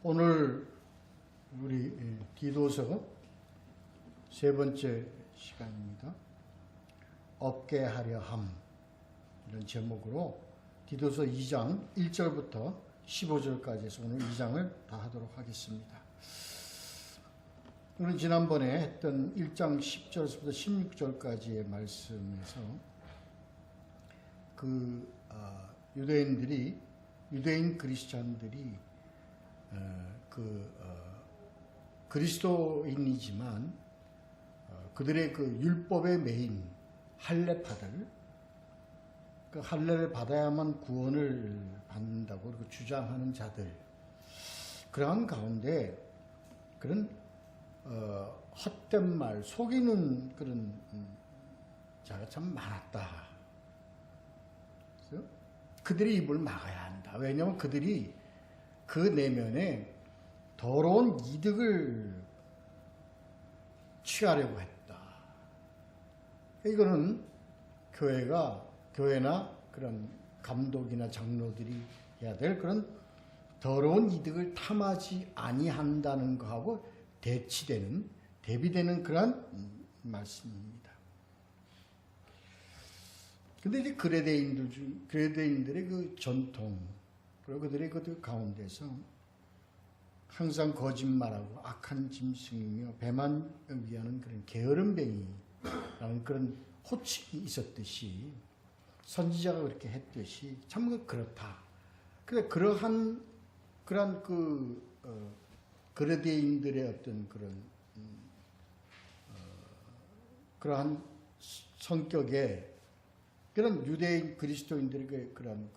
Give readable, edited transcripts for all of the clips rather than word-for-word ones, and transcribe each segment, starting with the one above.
오늘 우리 디도서 세 번째 시간입니다. 없게 하려 함, 이런 제목으로 디도서 2장 1절부터 15절까지 해서 오늘 2장을 다 하도록 하겠습니다. 우리 지난번에 했던 1장 10절부터 16절까지의 말씀에서 유대인 크리스찬들이 그리스도인이지만 그들의 그 율법의 매인 할례파들, 그 할례를 받아야만 구원을 받는다고 그렇게 주장하는 자들, 그러한 가운데 그런 헛된 말, 속이는 그런 자가 참 많았다. 그래서 그들의 입을 막아야 한다. 왜냐하면 그들이 그 내면에 더러운 이득을 취하려고 했다. 이거는 교회나 그런 감독이나 장로들이 해야 될 그런 더러운 이득을 탐하지 아니한다는 것하고 대비되는 그런 말씀입니다. 근데 이제 그레데인들의 그 전통, 그리고 그들의 그 가운데서 항상 거짓말하고 악한 짐승이며 배만 위하는 그런 게으름뱅이라는 그런 호칭이 있었듯이, 선지자가 그렇게 했듯이 참 그렇다. 근데 그러한 그레데인들의 어떤 그러한 성격의 그런 유대인 그리스도인들의 그런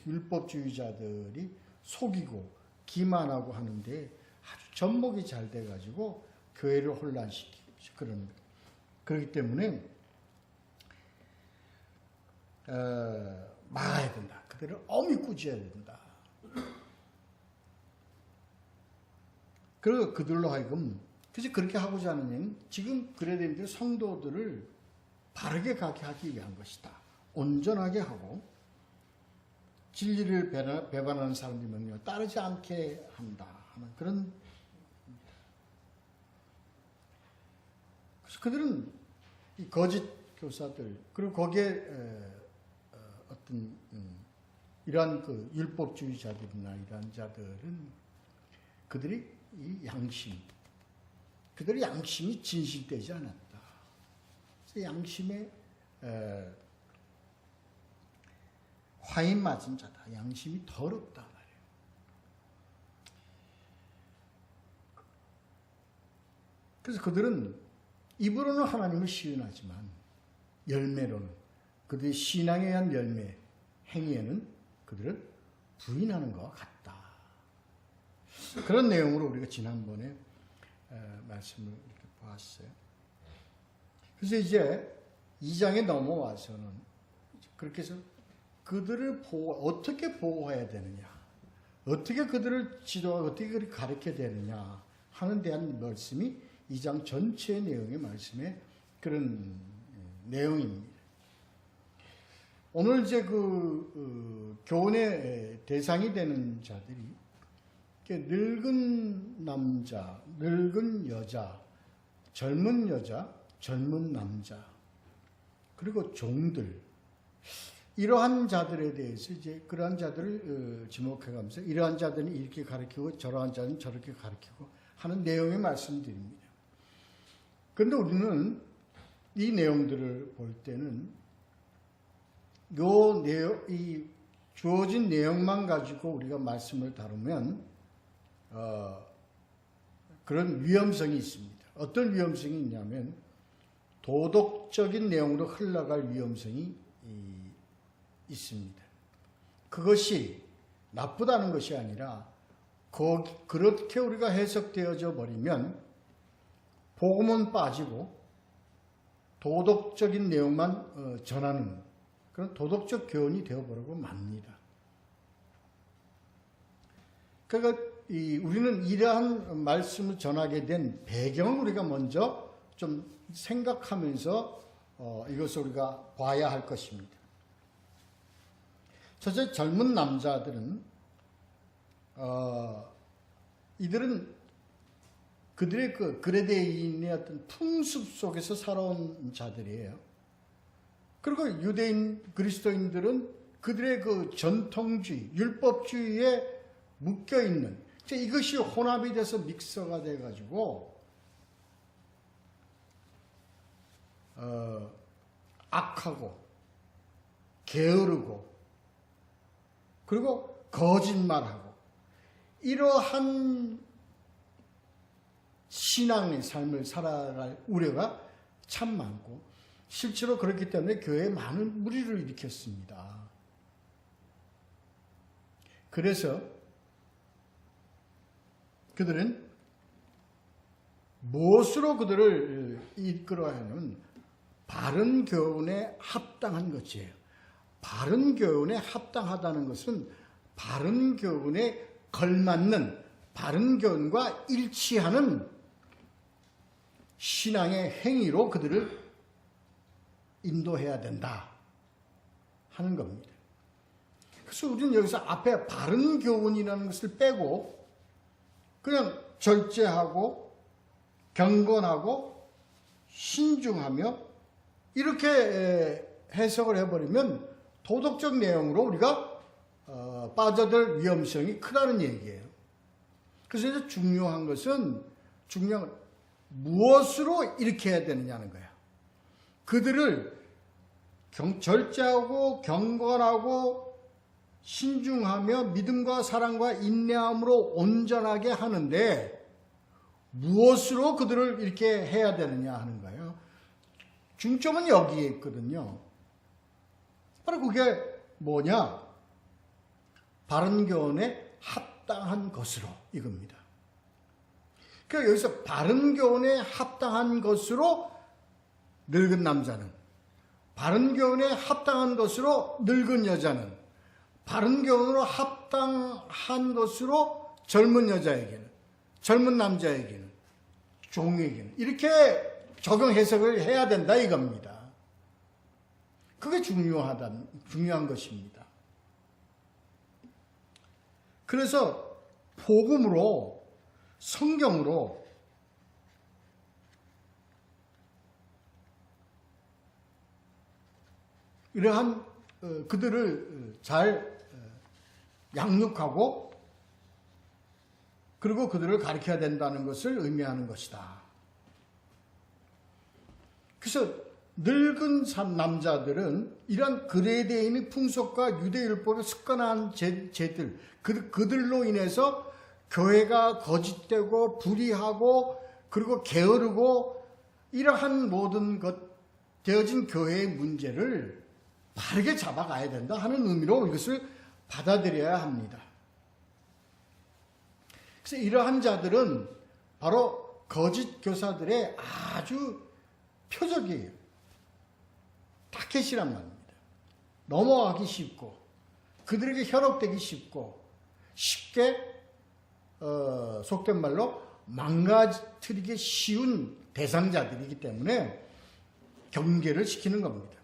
율법주의자들이 속이고 기만하고 하는데 아주 접목이 잘 돼가지고 교회를 혼란시키고 그렇기 때문에 막아야 된다. 그들을 엄히 꾸짖어야 된다. 그리고 그들로 하여금 그래서 그렇게 하고자 하는 얘는 지금 그레데인들 성도들을 바르게 가게 하기 위한 것이다. 온전하게 하고 진리를 배반하는 사람들의 명령을 따르지 않게 한다 하는 그런. 그래서 그들은 이 거짓 교사들, 그리고 거기에 어떤 이러한 그 율법주의자들이나 이러한 자들은 그들의 양심이 진실되지 않았다. 양심에 화인 맞은 자다. 양심이 더럽다 말이에요. 그래서 그들은 입으로는 하나님을 시인하지만 열매로는, 그들의 신앙에 의한 열매, 행위에는 그들을 부인하는 것과 같다. 그런 내용으로 우리가 지난번에 말씀을 이렇게 보았어요. 그래서 이제 2장에 넘어와서는 그렇게 해서 그들을 어떻게 보호해야 되느냐, 어떻게 그들을 지도하고 어떻게 그들을 가르쳐야 되느냐 하는 대한 말씀이 2장 전체의 내용의 말씀의 그런 내용입니다. 오늘 이제 교훈의 대상이 되는 자들이 늙은 남자, 늙은 여자, 젊은 여자, 젊은 남자, 그리고 종들, 이러한 자들에 대해서 이제 그러한 자들을 지목해가면서 이러한 자들은 이렇게 가르치고 저러한 자는 저렇게 가르치고 하는 내용의 말씀드립니다. 그런데 우리는 이 내용들을 볼 때는 이 주어진 내용만 가지고 우리가 말씀을 다루면 그런 위험성이 있습니다. 어떤 위험성이 있냐면 도덕적인 내용으로 흘러갈 위험성이 있습니다. 그것이 나쁘다는 것이 아니라 그렇게 우리가 해석되어져 버리면 복음은 빠지고 도덕적인 내용만 전하는 그런 도덕적 교훈이 되어버리고 맙니다. 그러니까 우리는 이러한 말씀을 전하게 된 배경을 우리가 먼저 좀 생각하면서 이것을 우리가 봐야 할 것입니다. 첫째, 젊은 남자들은 이들은 그들의 그 그레데인의 어떤 풍습 속에서 살아온 자들이에요. 그리고 유대인 그리스도인들은 그들의 그 전통주의, 율법주의에 묶여 있는, 이것이 혼합이 돼서 믹서가 돼가지고 악하고 게으르고 그리고 거짓말하고 이러한 신앙의 삶을 살아갈 우려가 참 많고, 실제로 그렇기 때문에 교회에 많은 무리를 일으켰습니다. 그래서 그들은 무엇으로 그들을 이끌어야 하는 바른 교훈에 합당한 것이에요. 바른 교훈에 합당하다는 것은 바른 교훈에 걸맞는, 바른 교훈과 일치하는 신앙의 행위로 그들을 인도해야 된다 하는 겁니다. 그래서 우리는 여기서 앞에 바른 교훈이라는 것을 빼고 그냥 절제하고 경건하고 신중하며 이렇게 해석을 해버리면 도덕적 내용으로 우리가 빠져들 위험성이 크다는 얘기예요. 그래서 이제 중요한 것은 무엇으로 이렇게 해야 되느냐는 거야. 그들을 절제하고 경건하고 신중하며 믿음과 사랑과 인내함으로 온전하게 하는데 무엇으로 그들을 이렇게 해야 되느냐 하는 거예요. 중점은 여기에 있거든요. 바로 그게 뭐냐? 바른 교훈에 합당한 것으로, 이겁니다. 그러니까 여기서 바른 교훈에 합당한 것으로 늙은 남자는, 바른 교훈에 합당한 것으로 늙은 여자는, 바른 교훈으로 합당한 것으로 젊은 여자에게는, 젊은 남자에게는, 종에게는 이렇게 적용 해석을 해야 된다 이겁니다. 그게 중요한 것입니다. 그래서 복음으로, 성경으로 이러한 그들을 잘 양육하고 그리고 그들을 가르쳐야 된다는 것을 의미하는 것이다. 그래서 늙은 남자들은 이런 그레데인의 풍속과 유대율법에 습관한 죄들, 그들로 인해서 교회가 거짓되고 불의하고 그리고 게으르고 이러한 모든 것 되어진 교회의 문제를 바르게 잡아가야 된다 하는 의미로 이것을 받아들여야 합니다. 그래서 이러한 자들은 바로 거짓 교사들의 아주 표적이에요. 타켓이란 말입니다. 넘어가기 쉽고 그들에게 현혹되기 쉽고 쉽게 속된 말로 망가뜨리기 쉬운 대상자들이기 때문에 경계를 시키는 겁니다.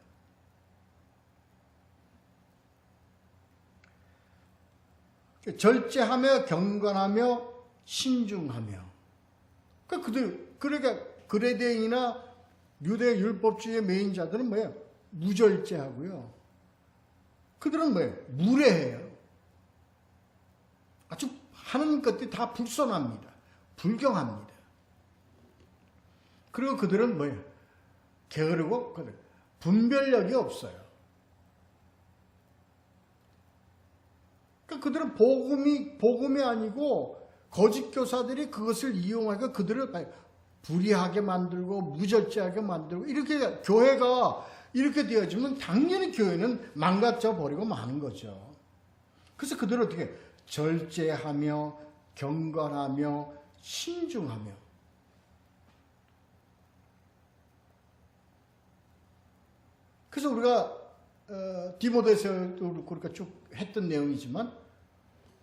절제하며 경건하며 신중하며, 그러니까 그레데인이나 유대 율법주의 메인자들은 뭐예요? 무절제하고요. 그들은 뭐예요? 무례해요. 아주 하는 것들이 다 불손합니다. 불경합니다. 그리고 그들은 뭐예요? 게으르고 분별력이 없어요. 그러니까 그들은 복음이 아니고 거짓 교사들이 그것을 이용하고 그들을 불의하게 만들고 무절제하게 만들고, 이렇게 교회가 이렇게 되어지면 당연히 교회는 망가져 버리고 마는 거죠. 그래서 그들은 어떻게 절제하며 경건하며 신중하며, 그래서 우리가 디모데서도 그렇게 쭉 했던 내용이지만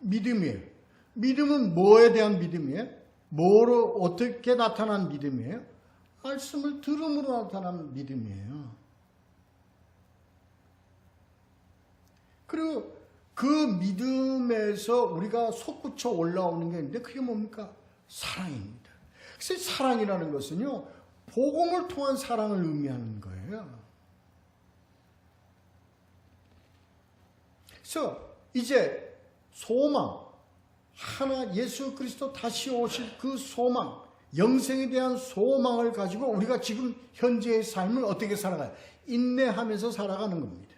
믿음이에요. 믿음은 뭐에 대한 믿음이에요? 뭐로 어떻게 나타난 믿음이에요? 말씀을 들음으로 나타난 믿음이에요. 그리고 그 믿음에서 우리가 솟구쳐 올라오는 게 있는데 그게 뭡니까? 사랑입니다. 그래서 사랑이라는 것은요, 복음을 통한 사랑을 의미하는 거예요. 그래서 이제 소망, 하나 예수 그리스도 다시 오실 그 소망, 영생에 대한 소망을 가지고 우리가 지금 현재의 삶을 어떻게 살아가요? 인내하면서 살아가는 겁니다.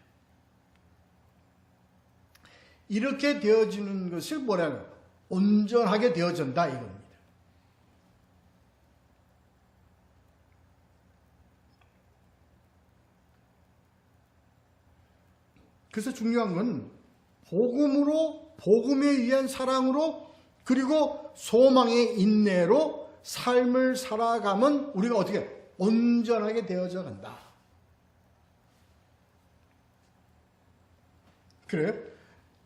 이렇게 되어지는 것을 뭐라고요? 온전하게 되어진다 이겁니다. 그래서 중요한 건 복음으로, 복음에 의한 사랑으로, 그리고 소망의 인내로 삶을 살아가면 우리가 어떻게 온전하게 되어져 간다. 그래요?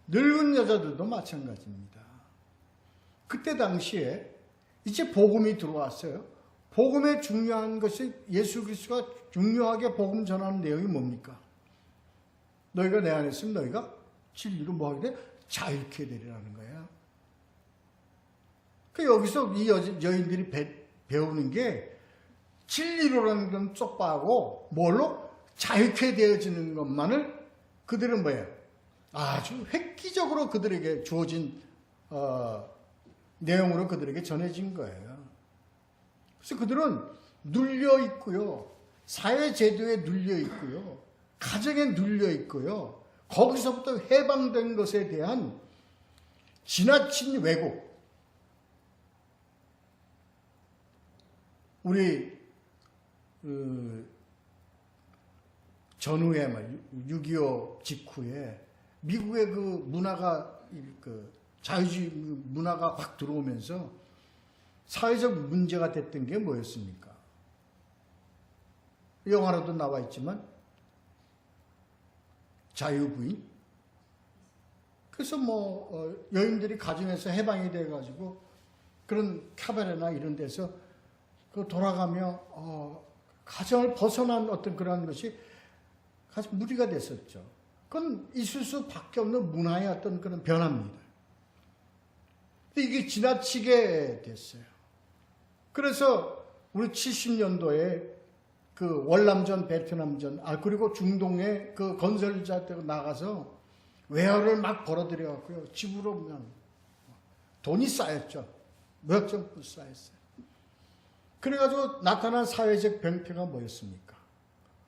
늙은 여자들도 마찬가지입니다. 그때 당시에 이제 복음이 들어왔어요. 복음의 중요한 것이 예수 그리스도가 중요하게 복음 전하는 내용이 뭡니까? 너희가 내 안에 있으면 너희가 진리로 뭐 하게 돼? 자유케 되리라는 거예요. 그 여기서 이 여인들이 배우는 게 진리로라는 건 쪽파하고 뭘로? 자유케 되어지는 것만을 그들은 뭐예요? 아주 획기적으로 그들에게 주어진 내용으로 그들에게 전해진 거예요. 그래서 그들은 눌려 있고요. 사회제도에 눌려 있고요. 가정에 눌려 있고요. 거기서부터 해방된 것에 대한 지나친 왜곡. 우리 전후에 6.25 직후에 미국의 그 문화가 자유주의 문화가 확 들어오면서 사회적 문제가 됐던 게 뭐였습니까? 영화로도 나와 있지만 자유부인. 그래서 여인들이 가정에서 해방이 돼가지고 그런 카바레나 이런 데서 돌아가며 가정을 벗어난 어떤 그런 것이 아주 무리가 됐었죠. 그건 있을 수밖에 없는 문화의 어떤 그런 변화입니다. 근데 이게 지나치게 됐어요. 그래서 우리 70년도에 그 월남전, 베트남전, 그리고 중동의 그 건설자들 나가서 외화를 막 벌어들여갖고요. 집으로 그냥 돈이 쌓였죠. 몇 점 쌓였어요. 그래가지고 나타난 사회적 병폐가 뭐였습니까?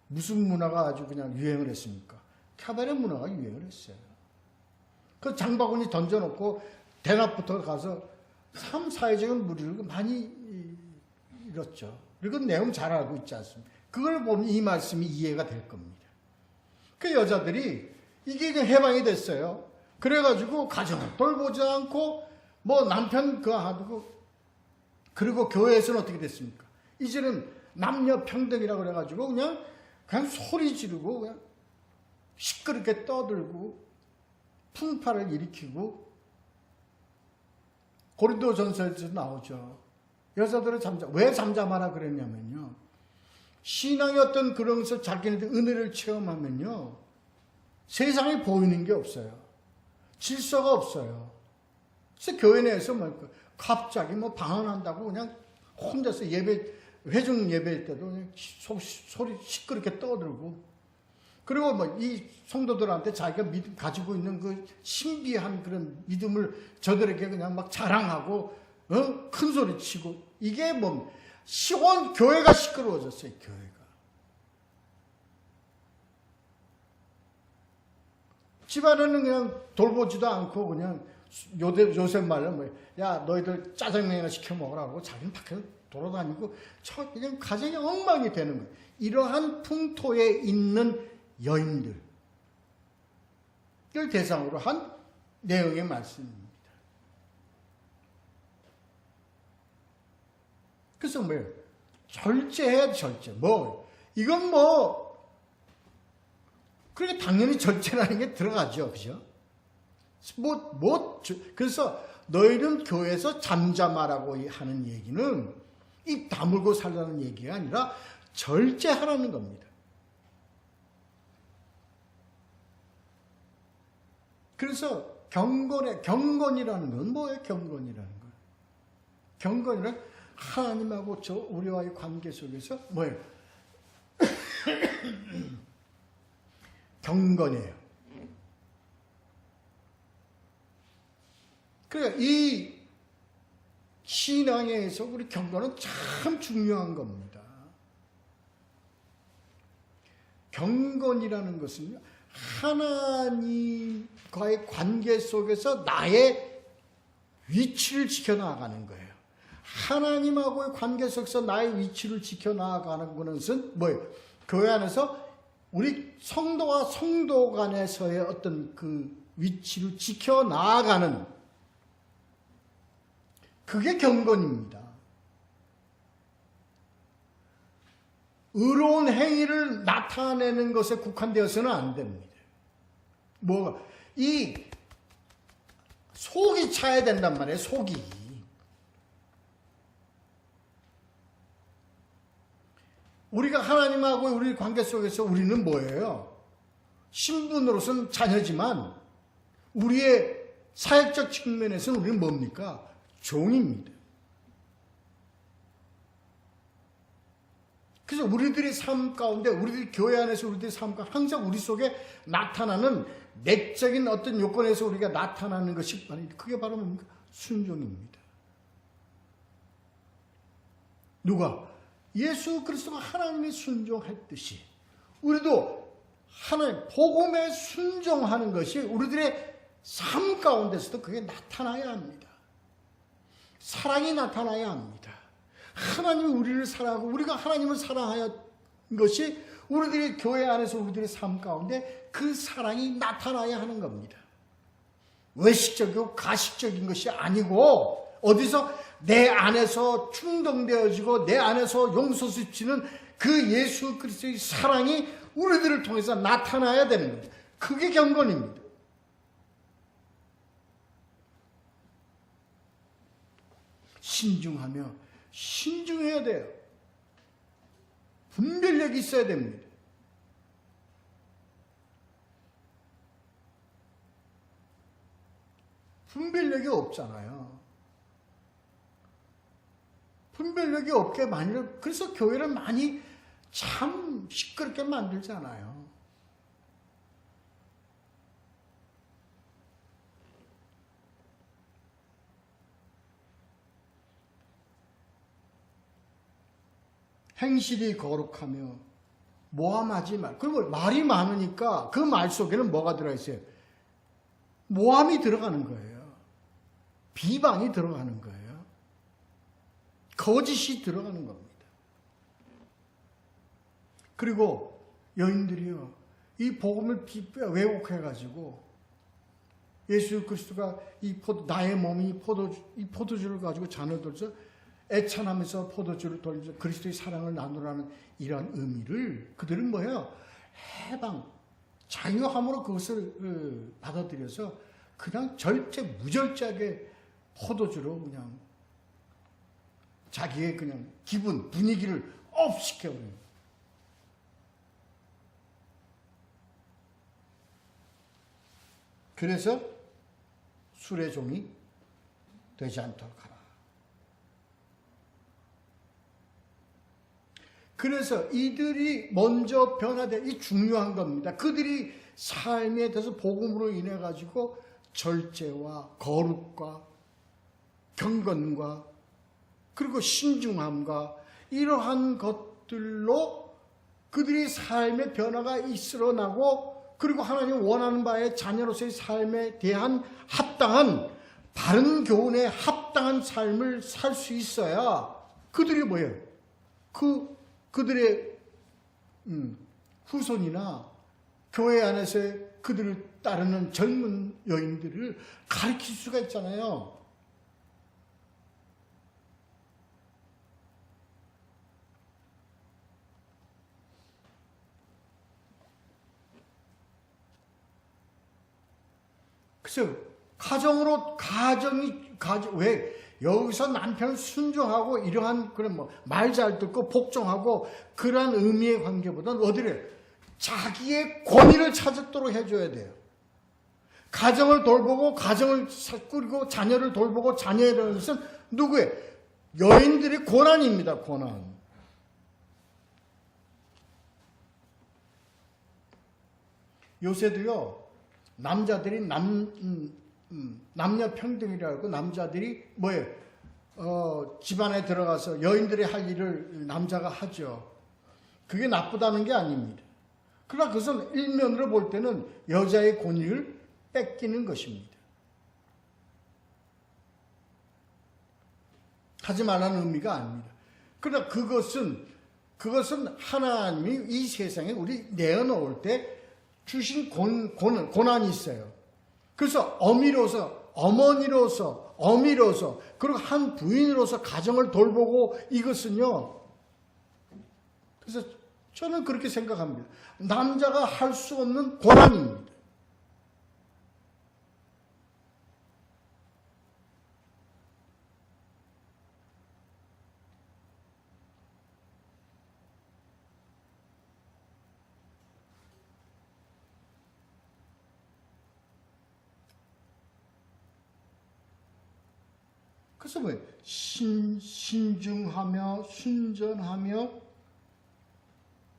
무슨 문화가 아주 그냥 유행을 했습니까? 카바레 문화가 유행을 했어요. 그 장바구니 던져놓고 대낮부터 가서 참 사회적인 무리를 많이 잃었죠. 그리고 내용 잘 알고 있지 않습니까? 그걸 보면 이 말씀이 이해가 될 겁니다. 그 여자들이 이게 해방이 됐어요. 그래가지고 가정을 돌보지 않고 남편 하고 그리고 교회에서는 어떻게 됐습니까? 이제는 남녀 평등이라고 그래가지고 그냥 소리 지르고 그냥 시끄럽게 떠들고 풍파를 일으키고 고린도전서에서 나오죠. 여자들은 왜 잠잠하라 그랬냐면요. 신앙의 어떤 그런 것을 자기네들 은혜를 체험하면요. 세상에 보이는 게 없어요. 질서가 없어요. 그래서 교회 내에서 갑자기 방언한다고 그냥 혼자서 회중 예배일 때도 그냥 소리 시끄럽게 떠들고 그리고 이 성도들한테 자기가 가지고 있는 그 신비한 그런 믿음을 저들에게 그냥 막 자랑하고 큰 소리 치고 이게 교회가 시끄러워졌어요. 교회가. 집안에는 그냥 돌보지도 않고 그냥 요새 말로 야 너희들 짜장면이나 시켜 먹으라고 자기는 밖에서 돌아다니고 그냥 가정이 엉망이 되는 거예요. 이러한 풍토에 있는 여인들을 대상으로 한 내용의 말씀입니다. 그래서 뭐예요? 절제해야 절제. 이건 그러니까 당연히 절제라는 게 들어가죠. 그죠? 그래서 너희는 교회에서 잠잠하라고 하는 얘기는 입 다물고 살라는 얘기가 아니라 절제하라는 겁니다. 그래서 경건이라는 건 뭐예요? 경건이라는 건. 경건이란 하나님하고 우리와의 관계 속에서 뭐예요? 경건이에요. 그러니까 이 신앙에서 우리 경건은 참 중요한 겁니다. 경건이라는 것은 하나님과의 관계 속에서 나의 위치를 지켜나가는 거예요. 하나님하고의 관계 속에서 나의 위치를 지켜나가는 것은 뭐예요? 교회 안에서 우리 성도와 성도 간에서의 어떤 그 위치를 지켜나가는 그게 경건입니다. 의로운 행위를 나타내는 것에 국한되어서는 안 됩니다. 뭐가? 이 속이 차야 된단 말이에요. 속이. 우리가 하나님하고 우리 관계 속에서 우리는 뭐예요? 신분으로서는 자녀지만 우리의 사역적 측면에서는 우리는 뭡니까? 종입니다. 그래서 우리들의 삶 가운데, 우리들 교회 안에서 우리들의 삶 가운데 항상 우리 속에 나타나는 내적인 어떤 요건에서 우리가 나타나는 것이 그게 바로 뭡니까? 순종입니다. 누가? 예수 그리스도가 하나님이 순종했듯이 우리도 하나님 복음에 순종하는 것이 우리들의 삶 가운데서도 그게 나타나야 합니다. 사랑이 나타나야 합니다. 하나님이 우리를 사랑하고 우리가 하나님을 사랑하는 것이 우리들의 교회 안에서 우리들의 삶 가운데 그 사랑이 나타나야 하는 겁니다. 외식적이고 가식적인 것이 아니고 어디서 내 안에서 충동되어지고 내 안에서 용서스치는 그 예수 그리스도의 사랑이 우리들을 통해서 나타나야 되는 겁니다. 그게 경건입니다. 신중해야 돼요. 분별력이 있어야 됩니다. 분별력이 없잖아요. 분별력이 없게 그래서 교회를 많이 참 시끄럽게 만들잖아요. 행실이 거룩하며 모함하지 말. 그리고 말이 많으니까 그 말 속에는 뭐가 들어있어요? 모함이 들어가는 거예요. 비방이 들어가는 거예요. 거짓이 들어가는 겁니다. 그리고 여인들이요, 이 복음을 왜곡해가지고 예수 그리스도가 나의 몸이 이 포도주를 가지고 자녀들서 애찬하면서 포도주를 돌리면서 그리스도의 사랑을 나누라는 이러한 의미를 그들은 뭐예요? 해방, 자유함으로 그것을 받아들여서 그냥 무절제하게 포도주로 그냥 자기의 그냥 기분, 분위기를 업 시켜버려요. 그래서 술의 종이 되지 않도록 하라. 그래서 이들이 먼저 변화돼, 이 중요한 겁니다. 그들이 삶에 대해서 복음으로 인해 가지고 절제와 거룩과 경건과 그리고 신중함과 이러한 것들로 그들이 삶의 변화가 일어나고 그리고 하나님 원하는 바의 자녀로서의 삶에 대한 합당한 바른 교훈에 합당한 삶을 살 수 있어야 그들이 뭐예요? 그들의 후손이나 교회 안에서 그들을 따르는 젊은 여인들을 가르칠 수가 있잖아요. 그래서 왜 여기서 남편을 순종하고 이러한 그런 말 잘 듣고 복종하고 그러한 의미의 관계보다는 어디를 자기의 권위를 찾도록 해줘야 돼요. 가정을 돌보고 가정을 꾸리고 자녀를 돌보고 자녀라는 것은 누구예요? 여인들의 고난입니다. 고난. 요새도요, 남자들이 남녀 평등이라고 남자들이 뭐예요? 집안에 들어가서 여인들이 할 일을 남자가 하죠. 그게 나쁘다는 게 아닙니다. 그러나 그것은 일면으로 볼 때는 여자의 권위를 뺏기는 것입니다. 하지 말라는 의미가 아닙니다. 그러나 그것은 하나님이 이 세상에 우리 내어놓을 때 주신 고난이 있어요. 그래서 어머니로서 그리고 한 부인으로서 가정을 돌보고 이것은요. 그래서 저는 그렇게 생각합니다. 남자가 할 수 없는 고난입니다. 그래서 뭐예요? 신중하며 순전하며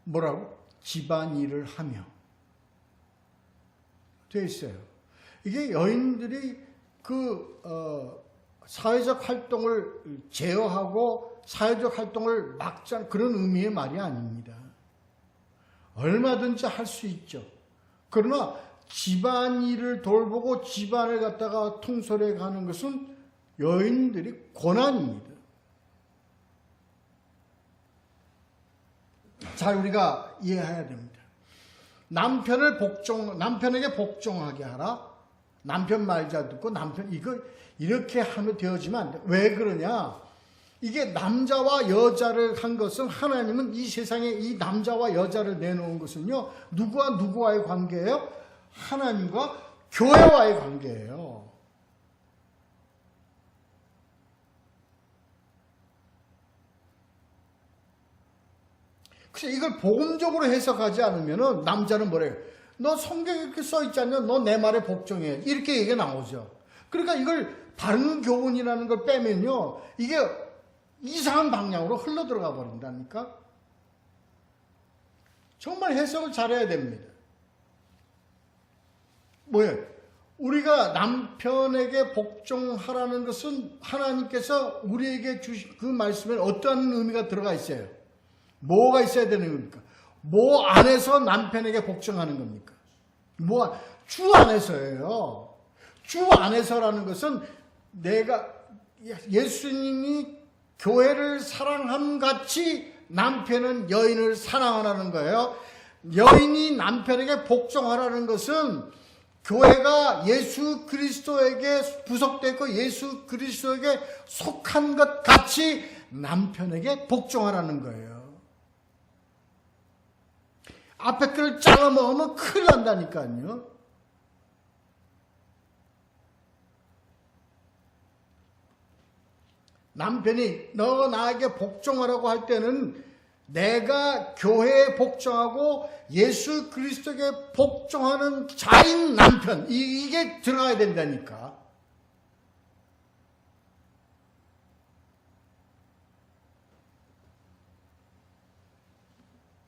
뭐라고? 집안일을 하며 되어 있어요. 이게 여인들이 사회적 활동을 제어하고 사회적 활동을 막자 그런 의미의 말이 아닙니다. 얼마든지 할 수 있죠. 그러나 집안일을 돌보고 집안을 갖다가 통솔해 가는 것은 여인들이 고난입니다. 잘 우리가 이해해야 됩니다. 남편에게 복종하게 하라. 남편 말 잘 듣고 이렇게 하면 되어지면 안 돼. 왜 그러냐? 이게 남자와 여자를 한 것은 하나님은 이 세상에 이 남자와 여자를 내놓은 것은요. 누구와 누구와의 관계예요? 하나님과 교회와의 관계예요. 그래서 이걸 복음적으로 해석하지 않으면 남자는 뭐래요? 너 성경에 이렇게 써있지 않냐? 너 내 말에 복종해. 이렇게 얘기가 나오죠. 그러니까 이걸 바른 교훈이라는 걸 빼면요. 이게 이상한 방향으로 흘러들어가 버린다니까. 정말 해석을 잘해야 됩니다. 뭐예요? 우리가 남편에게 복종하라는 것은 하나님께서 우리에게 주신 그 말씀에 어떠한 의미가 들어가 있어요? 뭐가 있어야 되는 겁니까? 뭐 안에서 남편에게 복종하는 겁니까? 주 안에서예요. 주 안에서라는 것은 예수님이 교회를 사랑함 같이 남편은 여인을 사랑하라는 거예요. 여인이 남편에게 복종하라는 것은 교회가 예수 그리스도에게 부속되고 예수 그리스도에게 속한 것 같이 남편에게 복종하라는 거예요. 앞에 거를 잘라 먹으면 큰일 난다니까요. 남편이 너 나에게 복종하라고 할 때는 내가 교회에 복종하고 예수 그리스도에게 복종하는 자인 남편 이게 들어가야 된다니까.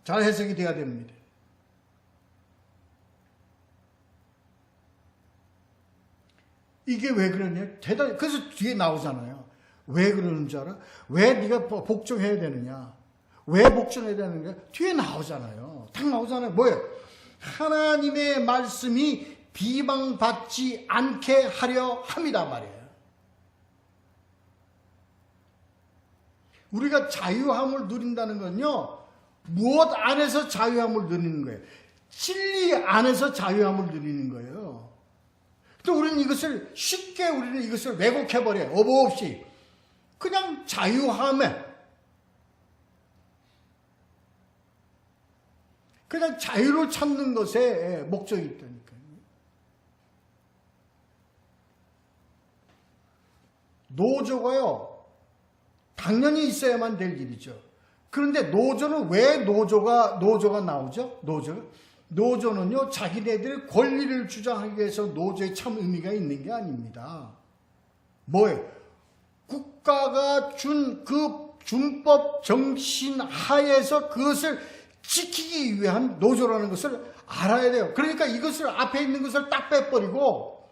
잘 해석이 돼야 됩니다. 이게 왜 그러냐? 그래서 뒤에 나오잖아요. 왜 그러는 줄 알아? 왜 네가 복종해야 되느냐? 왜 복종해야 되느냐? 뒤에 나오잖아요. 딱 나오잖아요. 뭐예요? 하나님의 말씀이 비방받지 않게 하려 함이다 말이에요. 우리가 자유함을 누린다는 건요. 무엇 안에서 자유함을 누리는 거예요? 진리 안에서 자유함을 누리는 거예요. 또 우리는 이것을 쉽게 왜곡해버려요. 어버 없이. 그냥 자유함에. 그냥 자유를 찾는 것에 목적이 있다니까요. 노조가요. 당연히 있어야만 될 일이죠. 그런데 노조는 왜 노조가 나오죠? 노조는요, 자기네들 권리를 주장하기 위해서 노조에 참 의미가 있는 게 아닙니다. 뭐예요? 국가가 준 그 준법 정신 하에서 그것을 지키기 위한 노조라는 것을 알아야 돼요. 그러니까 이것을 앞에 있는 것을 딱 빼버리고,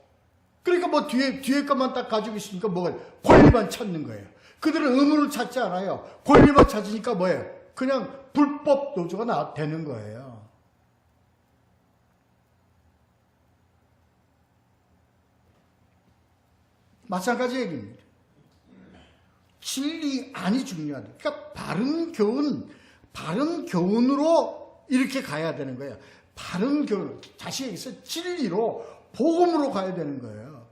그러니까 뭐 뒤에 것만 딱 가지고 있으니까 뭐예요? 권리만 찾는 거예요. 그들은 의무를 찾지 않아요. 권리만 찾으니까 뭐예요? 그냥 불법 노조가 되는 거예요. 마찬가지 얘기입니다. 진리 안이 중요하다. 그러니까 바른 교훈으로 이렇게 가야 되는 거예요. 바른 교훈, 다시 얘기해서 진리로, 복음으로 가야 되는 거예요.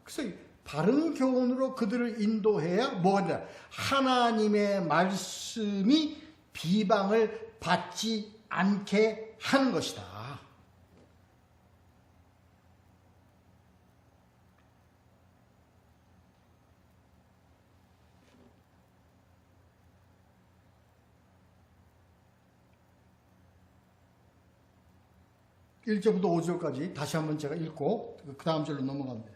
그래서 바른 교훈으로 그들을 인도해야 뭐가 된다? 하나님의 말씀이 비방을 받지 않게 하는 것이다. (1절부터) (5절까지) 다시 한번 제가 읽고 그 다음 절로 넘어갑니다.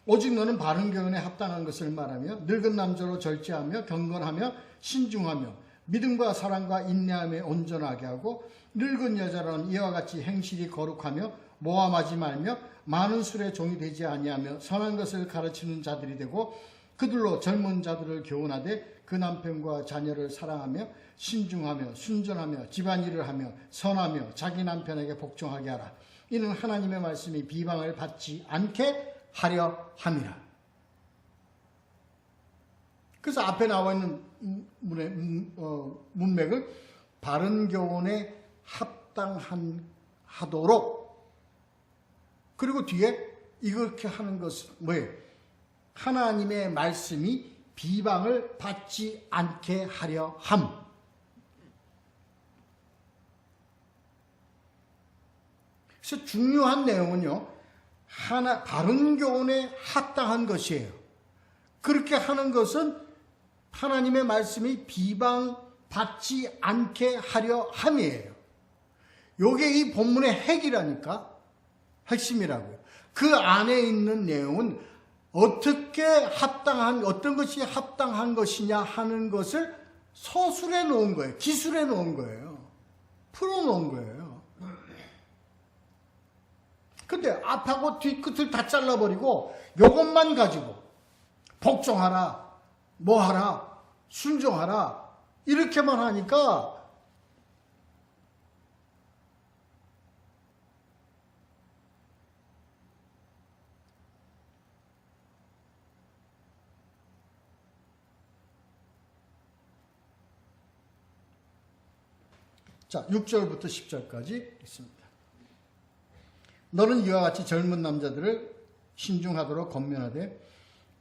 오직 너는 바른 교훈에 합당한 것을 말하며 늙은 남자로 절제하며 경건하며 신중하며 믿음과 사랑과 인내함에 온전하게 하고 늙은 여자로는 이와 같이 행실이 거룩하며 모함하지 말며 많은 술에 종이 되지 아니하며 선한 것을 가르치는 자들이 되고 그들로 젊은 자들을 교훈하되 그 남편과 자녀를 사랑하며 신중하며 순전하며 집안일을 하며 선하며 자기 남편에게 복종하게 하라. 이는 하나님의 말씀이 비방을 받지 않게 하려 함이라. 그래서 앞에 나와 있는 문맥을 바른 교훈에 합당하도록, 그리고 뒤에 이렇게 하는 것은 뭐예요? 하나님의 말씀이 비방을 받지 않게 하려 함. 그래서 중요한 내용은요, 바른 교훈에 합당한 것이에요. 그렇게 하는 것은 하나님의 말씀이 비방받지 않게 하려 함이에요. 요게 이 본문의 핵이라니까, 핵심이라고요. 그 안에 있는 내용은 어떻게 어떤 것이 합당한 것이냐 하는 것을 서술해 놓은 거예요. 기술해 놓은 거예요. 풀어 놓은 거예요. 근데 앞하고 뒤끝을 다 잘라버리고 요것만 가지고 복종하라, 뭐하라, 순종하라 이렇게만 하니까 자, 6절부터 10절까지 있습니다. 너는 이와 같이 젊은 남자들을 신중하도록 권면하되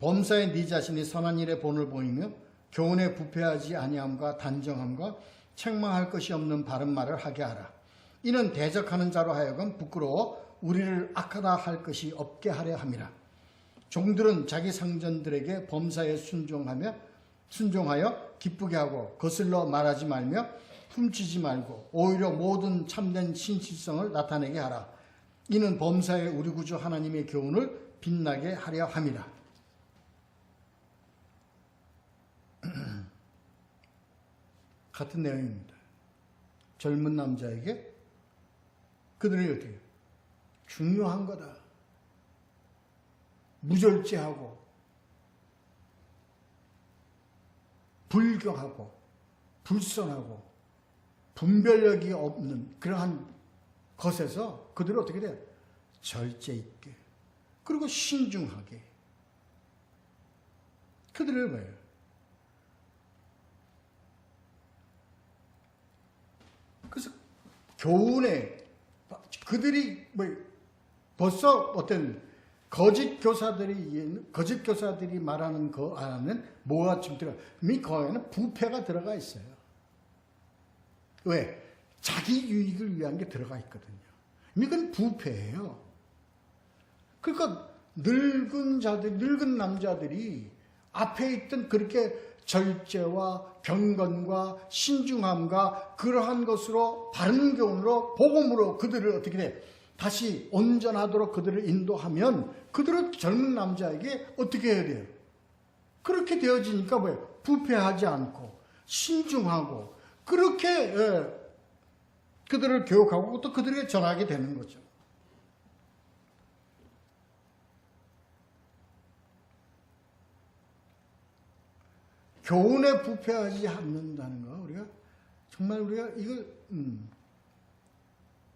범사에 네 자신이 선한 일에 본을 보이며 교훈에 부패하지 아니함과 단정함과 책망할 것이 없는 바른 말을 하게 하라. 이는 대적하는 자로 하여금 부끄러워 우리를 악하다 할 것이 없게 하려 함이라. 종들은 자기 상전들에게 범사에 순종하여 기쁘게 하고 거슬러 말하지 말며 훔치지 말고 오히려 모든 참된 신실성을 나타내게 하라. 이는 범사에 우리 구주 하나님의 교훈을 빛나게 하려 함이라. 같은 내용입니다. 젊은 남자에게 그들이 어떻게 해요? 중요한 거다. 무절제하고 불경하고 불선하고 분별력이 없는 그러한 것에서 그들은 어떻게 돼요? 절제 있게 그리고 신중하게 그들을 뭐예요? 그래서 교훈에 그들이 뭐 벌써 어떤 거짓 교사들이 말하는 거 안에는 뭐가 지금 들어가? 이 거에는 부패가 들어가 있어요. 왜? 자기 유익을 위한 게 들어가 있거든요. 이건 부패예요. 그러니까 늙은 자들, 늙은 남자들이 앞에 있던 그렇게 절제와 경건과 신중함과 그러한 것으로 바른 교훈으로 복음으로 그들을 어떻게 돼? 다시 온전하도록 그들을 인도하면 그들은 젊은 남자에게 어떻게 해야 돼요? 그렇게 되어지니까 뭐예요? 부패하지 않고 신중하고 그렇게 그들을 교육하고 또 그들에게 전하게 되는 거죠. 교훈에 부패하지 않는다는 거 우리가 정말 우리가 이걸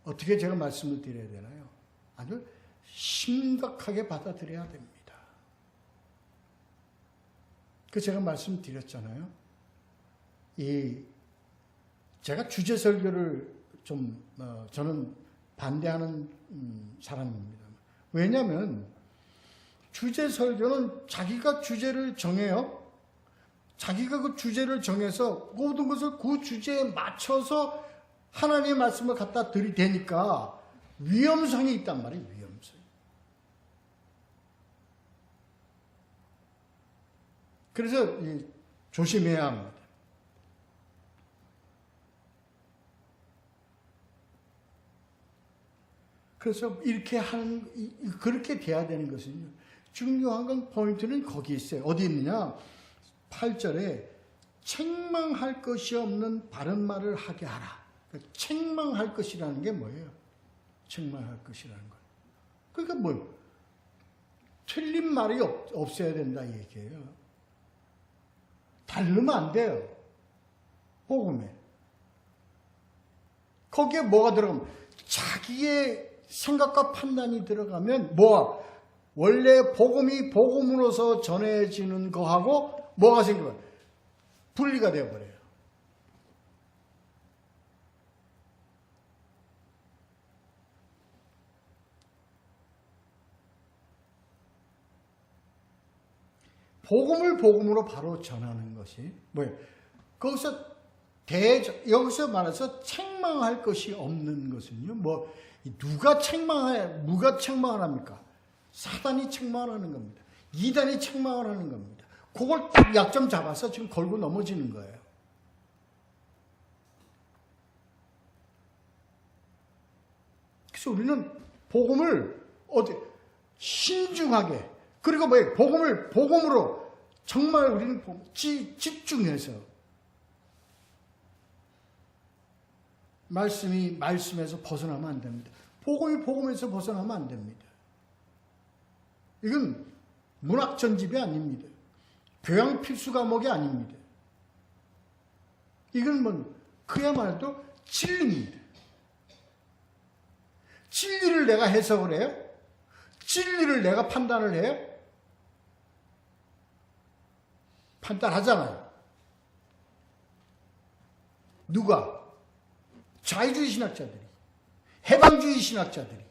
어떻게 제가 말씀을 드려야 되나요? 아주 심각하게 받아들여야 됩니다. 그 제가 말씀드렸잖아요. 제가 주제 설교를 좀 저는 반대하는 사람입니다. 왜냐하면 주제 설교는 자기가 주제를 정해요. 자기가 그 주제를 정해서 모든 것을 그 주제에 맞춰서 하나님의 말씀을 갖다 들이대니까 위험성이 있단 말이에요. 위험성. 그래서 조심해야 합니다. 그래서 그렇게 돼야 되는 것은요. 중요한 건 포인트는 거기 있어요. 어디 있느냐? 8절에 책망할 것이 없는 바른 말을 하게 하라. 책망할 것이라는 게 뭐예요? 책망할 것이라는 거. 그러니까 뭐 틀린 말이 없어야 된다 이 얘기예요. 다르면 안 돼요. 복음에. 거기에 뭐가 들어가면 자기의 생각과 판단이 들어가면 원래 복음이 복음으로서 전해지는 거하고 뭐가 생겨요? 분리가 되어버려요. 복음을 복음으로 바로 전하는 것이 뭐예요? 여기서 말해서 책망할 것이 없는 것은요. 누가 책망을 합니까? 사단이 책망을 하는 겁니다. 이단이 책망을 하는 겁니다. 그걸 딱 약점 잡아서 지금 걸고 넘어지는 거예요. 그래서 우리는 복음을 신중하게 그리고 복음으로 정말 우리는 집중해서 말씀에서 벗어나면 안 됩니다. 복음이 복음에서 벗어나면 안 됩니다. 이건 문학 전집이 아닙니다. 교양 필수 과목이 아닙니다. 이건 그야말로 진리입니다. 진리를 내가 해석을 해요? 진리를 내가 판단을 해요? 판단하잖아요. 누가? 자유주의 신학자들이, 해방주의 신학자들이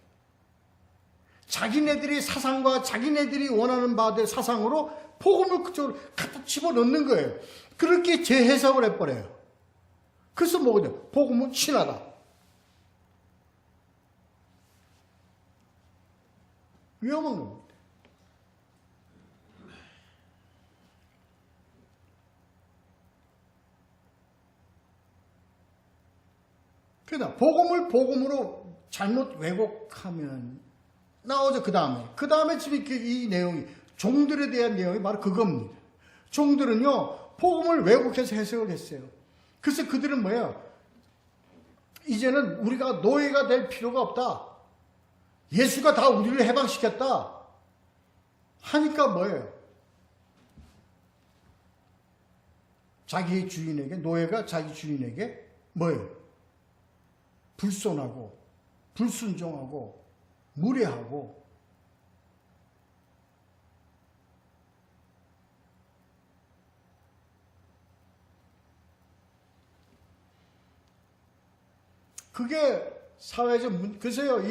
자기네들의 사상과 자기네들이 원하는 바들 사상으로 복음을 그쪽으로 갖다 집어넣는 거예요. 그렇게 재해석을 해버려요. 그래서 뭐거든요? 복음은 신하다. 위험한 겁니다. 그러나 복음을 복음으로 잘못 왜곡하면 나오죠. 그 다음에 지금 이 내용이 종들에 대한 내용이 바로 그겁니다. 종들은요 복음을 왜곡해서 해석을 했어요. 그래서 그들은 뭐예요? 이제는 우리가 노예가 될 필요가 없다. 예수가 다 우리를 해방시켰다. 하니까 뭐예요? 자기의 주인에게, 노예가 자기 주인에게 뭐예요? 불손하고 불순종하고 무례하고 그게 사회적 그래서요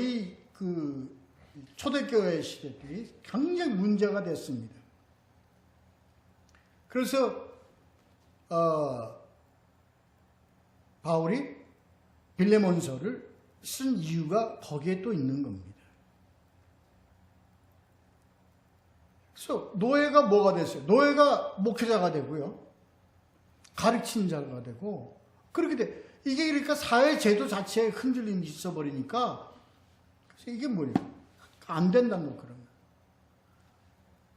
초대교회 시대들이 굉장히 문제가 됐습니다. 그래서 바울이 빌레몬서를 쓴 이유가 거기에 또 있는 겁니다. 그래서 노예가 뭐가 됐어요? 노예가 목회자가 되고요. 가르치는 자가 되고 그렇게 돼. 이게 그러니까 사회 제도 자체에 흔들림이 있어버리니까 그래서 이게 뭐예요? 안 된다는 그런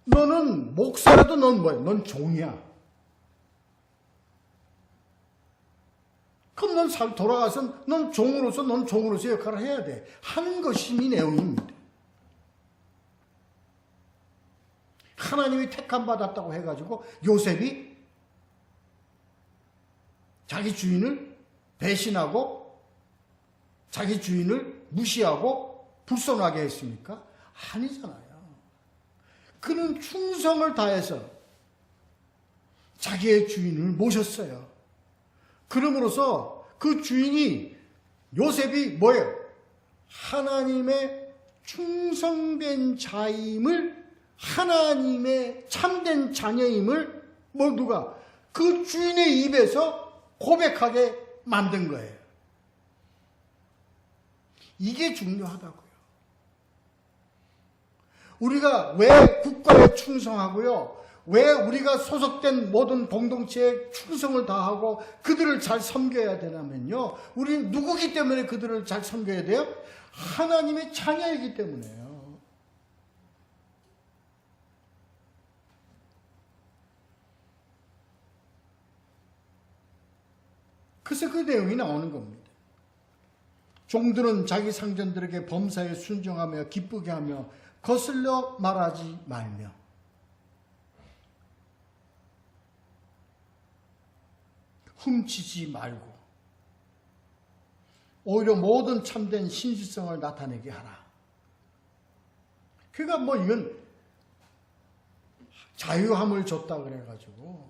거예요. 너는 목사라도 넌 뭐야? 넌 종이야. 그럼 넌 돌아가서 넌 종으로서 역할을 해야 돼. 하는 것이 이 내용입니다. 하나님이 택함 받았다고 해가지고 요셉이 자기 주인을 배신하고 자기 주인을 무시하고 불손하게 했습니까? 아니잖아요. 그는 충성을 다해서 자기의 주인을 모셨어요. 그러므로서 그 주인이 요셉이 뭐예요? 하나님의 충성된 자임을 하나님의 참된 자녀임을 누가? 그 주인의 입에서 고백하게 만든 거예요. 이게 중요하다고요. 우리가 왜 국가에 충성하고요? 왜 우리가 소속된 모든 공동체에 충성을 다하고 그들을 잘 섬겨야 되냐면요. 우리는 누구기 때문에 그들을 잘 섬겨야 돼요? 하나님의 자녀이기 때문에요. 그래서 그 내용이 나오는 겁니다. 종들은 자기 상전들에게 범사에 순종하며 기쁘게 하며 거슬려 말하지 말며 훔치지 말고 오히려 모든 참된 신실성을 나타내게 하라. 그러니까 뭐 이건 자유함을 줬다 그래가지고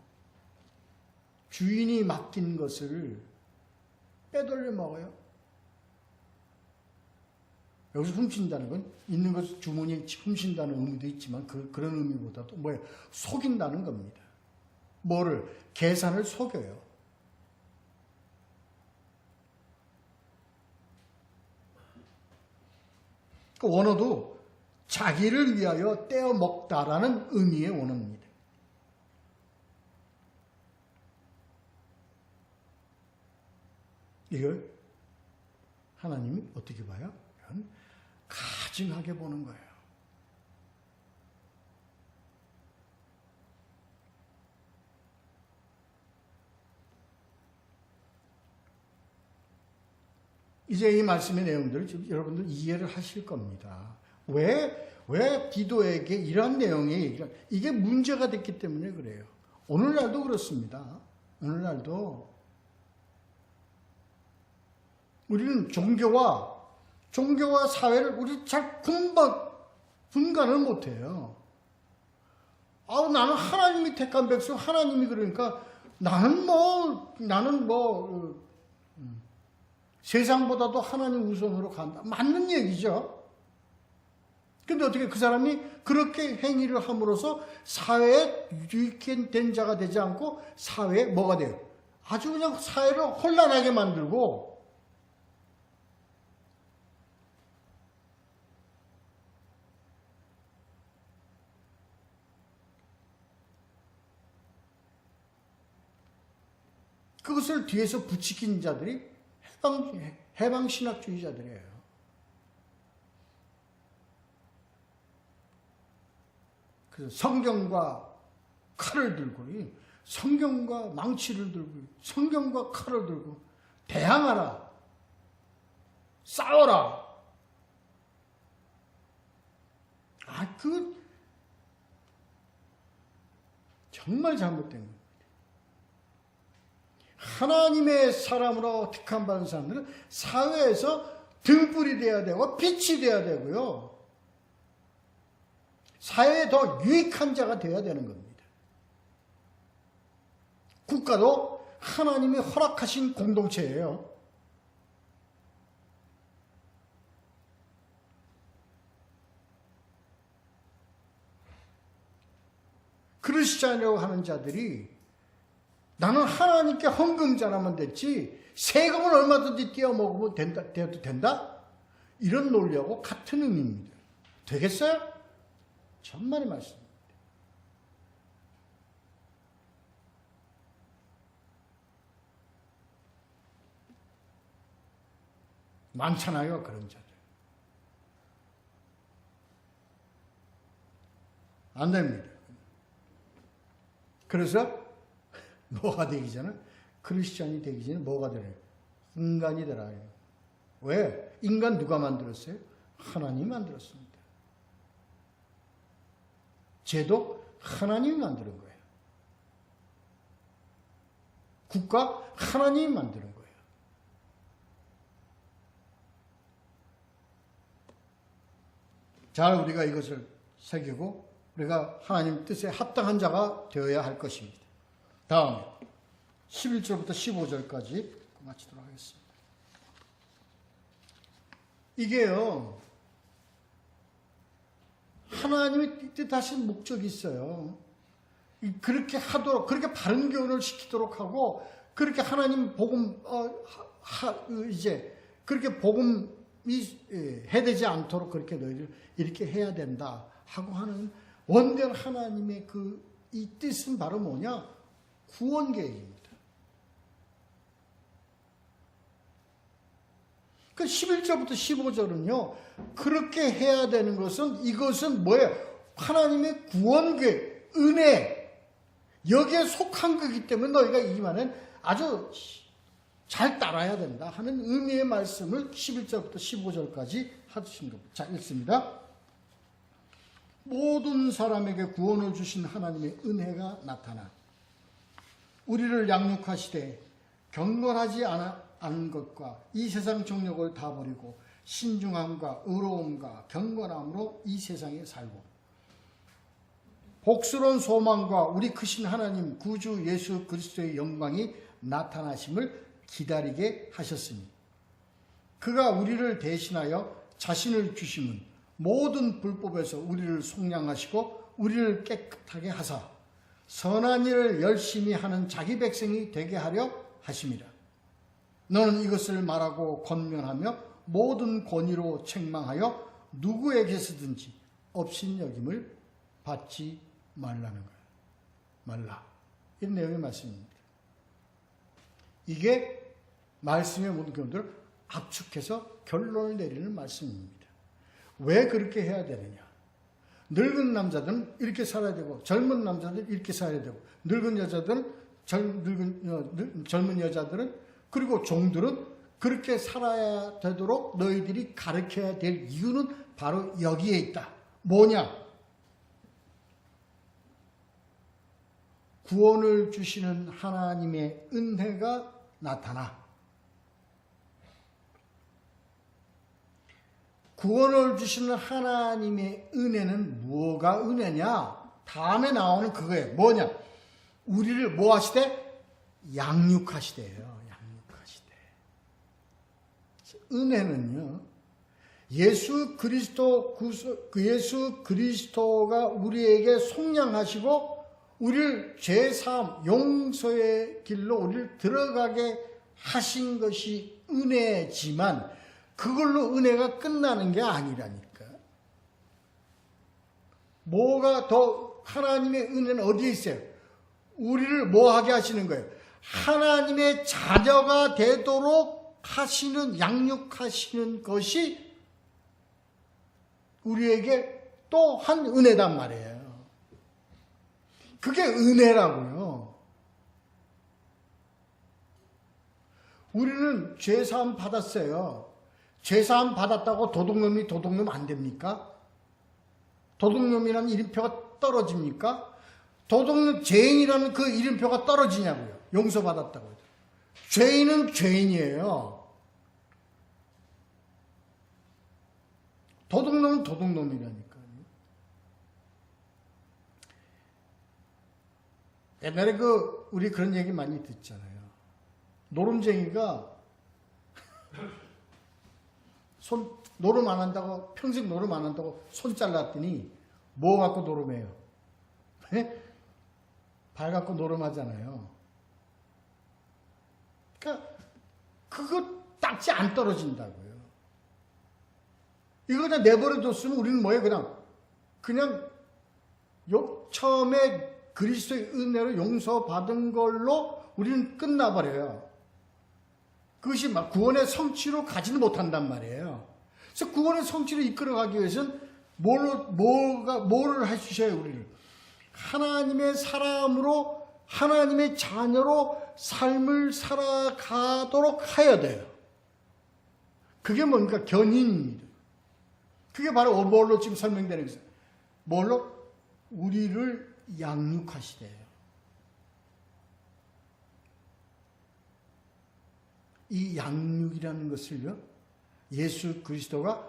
주인이 맡긴 것을 빼돌려 먹어요. 여기서 훔친다는 건 있는 것 주머니에 훔친다는 의미도 있지만 그런 의미보다도 뭐예요? 속인다는 겁니다. 뭐를? 계산을 속여요. 그 원어도 자기를 위하여 떼어 먹다라는 의미의 원어입니다. 이걸 하나님이 어떻게 봐요? 가증하게 보는 거예요. 이제 이 말씀의 내용들을 지금 여러분들 이해를 하실 겁니다. 왜 디도에게 이러한 내용이 이게 문제가 됐기 때문에 그래요. 오늘날도 그렇습니다. 오늘날도 우리는 종교와 사회를 우리 잘 분간을 못해요. 나는 하나님이 택한 백성, 하나님이 그러니까 나는 세상보다도 하나님 우선으로 간다. 맞는 얘기죠. 근데 어떻게 그 사람이 그렇게 행위를 함으로써 사회에 유익된 자가 되지 않고 사회에 뭐가 돼요? 아주 그냥 사회를 혼란하게 만들고 그것을 뒤에서 부추긴 자들이 해방신학주의자들이에요. 그래서 성경과 칼을 들고, 성경과 망치를 들고, 성경과 칼을 들고, 대항하라, 싸워라. 정말 잘못된 거예요. 하나님의 사람으로 택함받은 사람들은 사회에서 등불이 되어야 되고 빛이 되어야 되고요. 사회에 더 유익한 자가 되어야 되는 겁니다. 국가도 하나님이 허락하신 공동체예요. 크리스찬이라고 하는 자들이 나는 하나님께 헌금 잘하면 됐지 세금은 얼마든지 떼어먹으면 된다? 이런 논리하고 같은 의미입니다. 되겠어요? 천만의 말씀입니다. 많잖아요, 그런 자들. 안 됩니다. 그래서 뭐가 되기 전에, 크리스찬이 되기 전에 뭐가 되래요? 인간이 되라. 왜? 인간 누가 만들었어요? 하나님이 만들었습니다. 제도 하나님이 만드는 거예요. 국가 하나님이 만드는 거예요. 잘 우리가 이것을 새기고 우리가 하나님 뜻에 합당한 자가 되어야 할 것입니다. 다음에 11절부터 15절까지 마치도록 하겠습니다. 이게요, 하나님이 뜻하신 목적이 있어요. 그렇게 하도록, 그렇게 바른 교훈을 시키도록 하고, 그렇게 하나님 복음, 이제, 그렇게 복음이 해되지 않도록 그렇게 너희들 이렇게 해야 된다 하고 하는 원대한 하나님의 이 뜻은 바로 뭐냐? 구원 계획입니다. 그 11절부터 15절은요, 그렇게 해야 되는 것은, 이것은 뭐예요? 하나님의 구원 계획, 은혜, 여기에 속한 거기 때문에 너희가 이 말은 아주 잘 따라야 된다 하는 의미의 말씀을 11절부터 15절까지 하신 겁니다. 자, 읽습니다. 모든 사람에게 구원을 주신 하나님의 은혜가 나타나 우리를 양육하시되 경건하지 않은 것과 이 세상 정욕을 다 버리고 신중함과 의로움과 경건함으로 이 세상에 살고 복스러운 소망과 우리 크신 하나님 구주 예수 그리스도의 영광이 나타나심을 기다리게 하셨으니 그가 우리를 대신하여 자신을 주심은 모든 불법에서 우리를 속량하시고 우리를 깨끗하게 하사 선한 일을 열심히 하는 자기 백성이 되게 하려 하심이라. 너는 이것을 말하고 권면하며 모든 권위로 책망하여 누구에게서든지 업신여김을 받지 말라는 거예요. 말라. 이런 내용의 말씀입니다. 이게 말씀의 모든 경우들을 압축해서 결론을 내리는 말씀입니다. 왜 그렇게 해야 되느냐? 늙은 남자들은 이렇게 살아야 되고 젊은 남자들은 이렇게 살아야 되고 늙은 여자들은 젊은 여자들은 그리고 종들은 그렇게 살아야 되도록 너희들이 가르쳐야 될 이유는 바로 여기에 있다. 뭐냐? 구원을 주시는 하나님의 은혜가 나타나 구원을 주시는 하나님의 은혜는 뭐가 은혜냐? 다음에 나오는 그거예요. 뭐냐? 우리를 뭐 하시되? 양육하시대요. 양육하시대. 은혜는요, 예수 그리스도가 우리에게 속량하시고 우리를 죄사함, 용서의 길로 우리를 들어가게 하신 것이 은혜지만 그걸로 은혜가 끝나는 게 아니라니까. 뭐가 더 하나님의 은혜는 어디에 있어요? 우리를 뭐 하게 하시는 거예요? 하나님의 자녀가 되도록 하시는, 양육하시는 것이 우리에게 또 한 은혜단 말이에요. 그게 은혜라고요. 우리는 죄사함 받았어요. 죄사함 받았다고 도둑놈이 도둑놈 안 됩니까? 도둑놈이라는 이름표가 떨어집니까? 도둑놈, 죄인이라는 그 이름표가 떨어지냐고요. 용서받았다고 해도. 죄인은 죄인이에요. 도둑놈은 도둑놈이라니까요. 옛날에 우리 그런 얘기 많이 듣잖아요. 노름쟁이가 노름 안 한다고, 평생 노름 안 한다고 손 잘랐더니 뭐 갖고 노름해요? 발 갖고 노름하잖아요. 그러니까 그거 딱지 안 떨어진다고요. 이거 그냥 내버려뒀으면 우리는 뭐예요? 그냥 처음에 그리스도의 은혜로 용서받은 걸로 우리는 끝나버려요. 그것이 막 구원의 성취로 가지는 못한단 말이에요. 그래서 구원의 성취로 이끌어가기 위해서는 뭐를 해주셔야 우리를 하나님의 사람으로 하나님의 자녀로 삶을 살아가도록 해야 돼요. 그게 뭔가 견인입니다. 그게 바로 뭘로 지금 설명되는 거죠. 뭘로? 우리를 양육하시대요. 이 양육이라는 것을요, 예수 그리스도가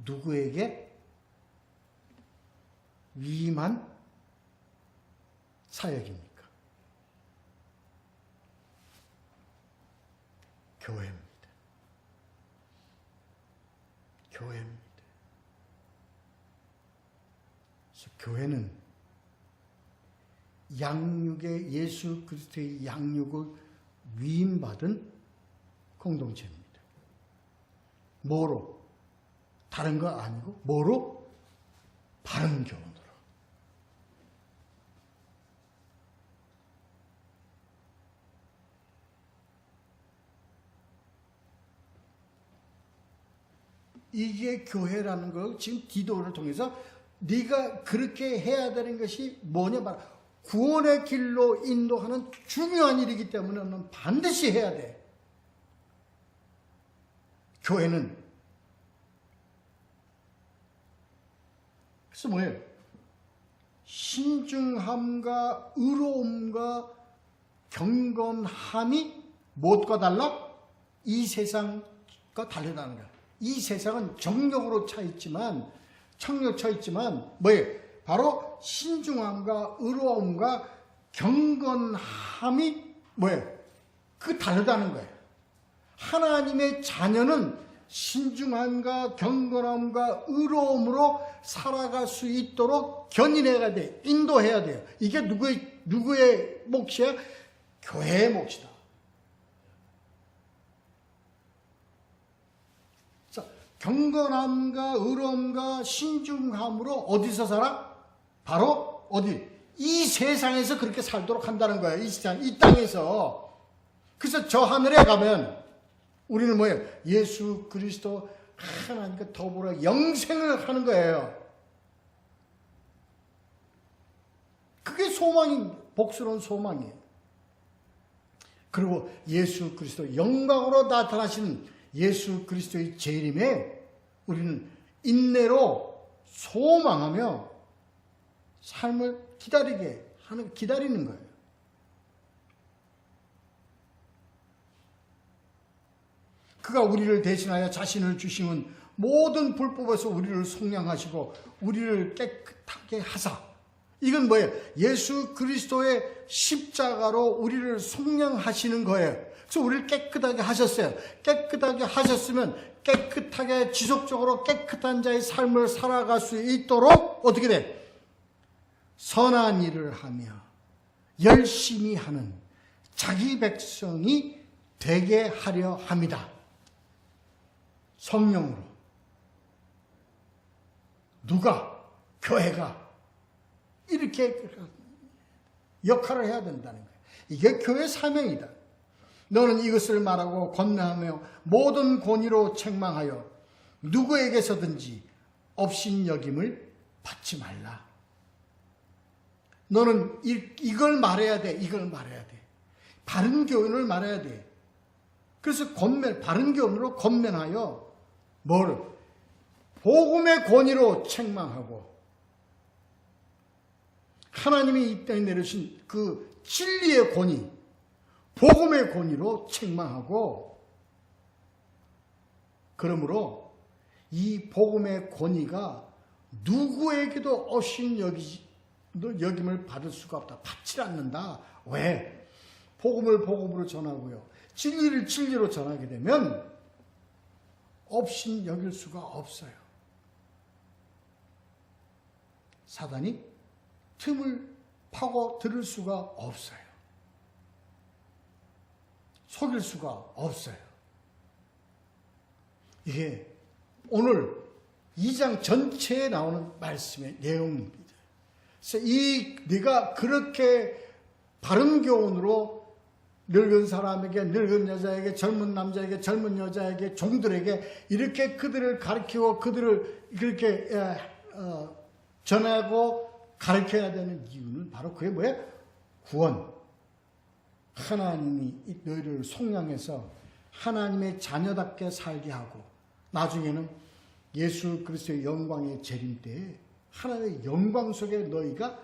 누구에게 위임한 사역입니까? 교회입니다. 교회입니다. 그래서 교회는 양육의 예수 그리스도의 양육을 위임받은 공동체입니다. 뭐로? 다른 거 아니고 뭐로? 바른 교훈으로. 이게 교회라는 걸 지금 디도를 통해서 네가 그렇게 해야 되는 것이 뭐냐 말이야. 구원의 길로 인도하는 중요한 일이기 때문에 너는 반드시 해야 돼. 교회는 그래서 뭐예요? 신중함과 의로움과 경건함이 무엇과 달라? 이 세상과 다르다는 거야. 이 세상은 정력으로 차 있지만 뭐예요? 바로 신중함과 의로움과 경건함이 뭐예요? 그 다르다는 거예요. 하나님의 자녀는 신중함과 경건함과 의로움으로 살아갈 수 있도록 견인해야 돼. 인도해야 돼요. 이게 누구의 몫이야? 교회의 몫이다. 자, 경건함과 의로움과 신중함으로 어디서 살아? 바로 어디? 이 세상에서 그렇게 살도록 한다는 거예요. 이 세상, 이 땅에서. 그래서 저 하늘에 가면 우리는 뭐예요? 예수 그리스도 하나님과 더불어 영생을 하는 거예요. 그게 복스러운 소망이에요. 그리고 예수 그리스도 영광으로 나타나시는 예수 그리스도의 재림에 우리는 인내로 소망하며 삶을 기다리는 거예요. 그가 우리를 대신하여 자신을 주심은 모든 불법에서 우리를 속량하시고 우리를 깨끗하게 하사. 이건 뭐예요? 예수 그리스도의 십자가로 우리를 속량하시는 거예요. 그래서 우리를 깨끗하게 하셨어요. 깨끗하게 하셨으면 깨끗하게 지속적으로 깨끗한 자의 삶을 살아갈 수 있도록 어떻게 돼? 선한 일을 하며 열심히 하는 자기 백성이 되게 하려 합니다. 성령으로. 누가? 교회가 이렇게 역할을 해야 된다는 거예요. 이게 교회 사명이다. 너는 이것을 말하고 권면하며 모든 권위로 책망하여 누구에게서든지 업신여김을 받지 말라. 너는 이걸 말해야 돼. 이걸 말해야 돼. 바른 교훈을 말해야 돼. 그래서 바른 교훈으로 권면하여 뭐를? 복음의 권위로 책망하고 하나님이 이 땅에 내리신 그 진리의 권위, 복음의 권위로 책망하고, 그러므로 이 복음의 권위가 누구에게도 없인 여김을 받을 수가 없다. 받지 않는다. 왜? 복음을 복음으로 전하고요. 진리를 진리로 전하게 되면 없인 여길 수가 없어요. 사단이 틈을 파고 들을 수가 없어요. 속일 수가 없어요. 이게 오늘 2장 전체에 나오는 말씀의 내용입니다. 그래서 네가 그렇게 바른 교훈으로 늙은 사람에게, 늙은 여자에게, 젊은 남자에게, 젊은 여자에게, 종들에게 이렇게 그들을 가르치고 그들을 그렇게 전하고 가르쳐야 되는 이유는 바로 그게 뭐예요? 구원. 하나님이 너희를 속량해서 하나님의 자녀답게 살게 하고 나중에는 예수 그리스도의 영광의 재림 때에 하나님의 영광 속에 너희가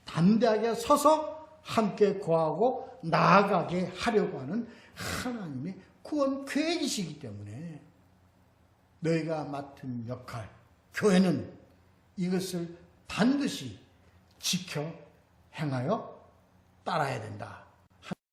담대하게 서서 함께 거하고 나아가게 하려고 하는 하나님의 구원 계획이시기 때문에 너희가 맡은 역할, 교회는 이것을 반드시 지켜 행하여 따라야 된다.